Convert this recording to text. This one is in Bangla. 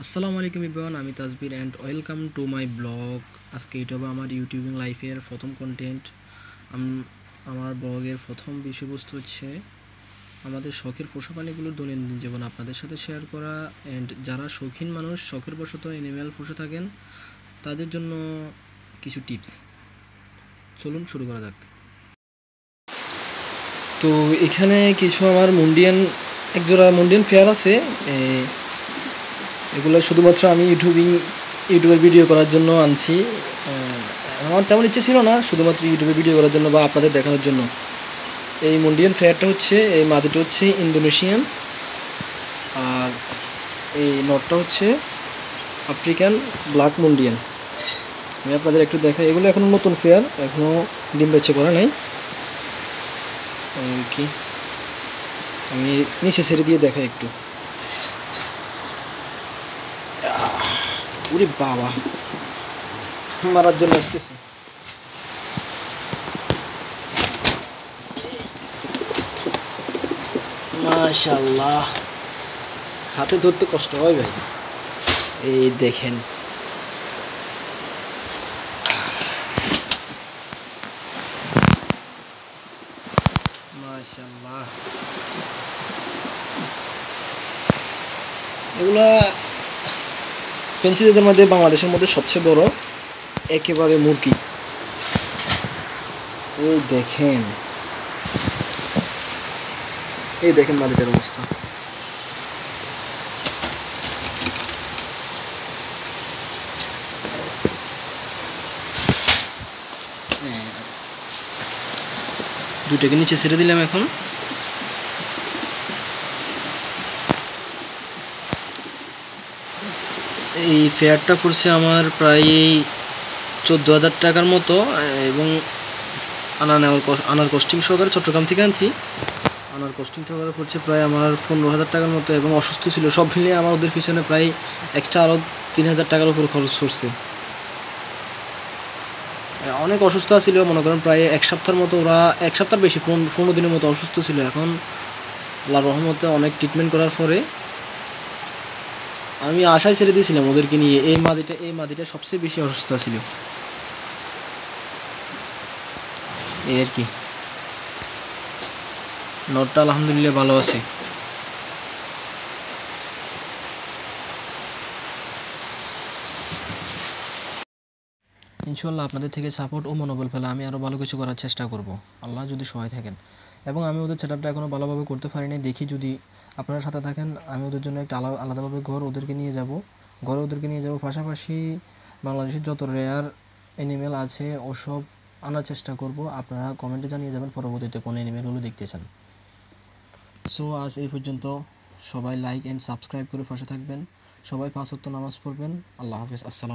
আসসালামু আলাইকুম এভরিওয়ান, আমি Tajbir and welcome to my blog. আজকে এটা হবে আমার ইউটিউবিং লাইফের প্রথম কন্টেন্ট। আমার ব্লগের প্রথম বিষয়বস্তু হচ্ছে আমাদের শখের পশু প্রাণীগুলোর দৈনন্দিন জীবন আপনাদের সাথে শেয়ার করা। অ্যান্ড যারা শৌখিন মানুষ, শখের বশত অ্যানিম্যাল পুষে থাকেন, তাদের জন্য কিছু টিপস। চলুন শুরু করা যাক। তো এখানে কিছু আমার একজোড়া মুন্ডিয়ান ফেয়ার আছে। এগুলো শুধুমাত্র আমি ইউটিউবের ভিডিও করার জন্য আনছি। আমার তেমন ইচ্ছে ছিল না, শুধুমাত্র ইউটিউবে ভিডিও করার জন্য বা আপনাদের দেখানোর জন্য। এই মুন্ডিয়ান ফেয়ারটা হচ্ছে, এই মাদিটা হচ্ছে ইন্দোনেশিয়ান, আর এই নটটা হচ্ছে আফ্রিকান ব্ল্যাক মুন্ডিয়ান। আমি আপনাদের একটু দেখাই। এগুলো এখনও নতুন ফেয়ার, এখনও ডিম বাচ্চা করা নাই কি। আমি নিচে ছেড়ে দিয়ে দেখাই একটু। ওরে বাবা, মারার জন্য আসতেছে। মাশাআল্লাহ, হাতে ধরতে কষ্ট হয় ভাই। এই দেখেন, মাশাআল্লাহ। এগুলা পেন্সিলদের মধ্যে বাংলাদেশের মধ্যে সবচেয়ে বড় একেবারে মুরগি। এই দেখেন, এই দেখেন মাদিটার অবস্থা। দুটাকে নিচে ছেড়ে দিলাম। এখন এই ফেয়ারটা পড়ছে আমার প্রায় 14,000 টাকার মতো, এবং আনার কস্টিং সহকারে চট্টগ্রাম থেকে আনছি। আনার কস্টিং সহকারে পড়ছে প্রায় আমার 15,000 টাকার মতো, এবং অসুস্থ ছিল। সব মিলিয়ে আমার ওদের পিছনে প্রায় এক্সট্রা আরও 3,000 টাকার উপর খরচ করছে। অনেক অসুস্থ ছিল, মনে করেন প্রায় এক সপ্তাহের মতো, ওরা এক সপ্তাহ বেশি, 15 দিনের মতো অসুস্থ ছিল। এখন আল্লাহর রহমতে অনেক ট্রিটমেন্ট করার পরে আমি আশায় ছেড়ে দিয়েছিলাম ওদেরকে নিয়ে। এই মাদিটা সবচেয়ে বেশি অসুস্থ ছিল, এই আর কি। নটটা আলহামদুলিল্লাহ ভালো আছে। ইনশাল্লাহ আপনাদের থেকে সাপোর্ট ও মনোবল পেলে আমি আরও ভালো কিছু করার চেষ্টা করব, আল্লাহ যদি সহায় থাকেন। এবং আমি ওদের সেটআপটা এখনও ভালোভাবে করতে পারিনি, দেখি যদি আপনারা সাথে থাকেন আমি ওদের জন্য একটা আলাদাভাবে ঘরে ওদেরকে নিয়ে যাব। পাশাপাশি বাংলাদেশের যত রেয়ার অ্যানিমেল আছে ওসব আনার চেষ্টা করব। আপনারা কমেন্টে জানিয়ে যাবেন পরবর্তীতে কোন অ্যানিমেলগুলো দেখতে চান। সো আজ এই পর্যন্ত। সবাই লাইক অ্যান্ড সাবস্ক্রাইব করে পাশে থাকবেন। সবাই 5 ওয়াক্ত নামাজ পড়বেন। আল্লাহ হাফেজ। আসসালাম।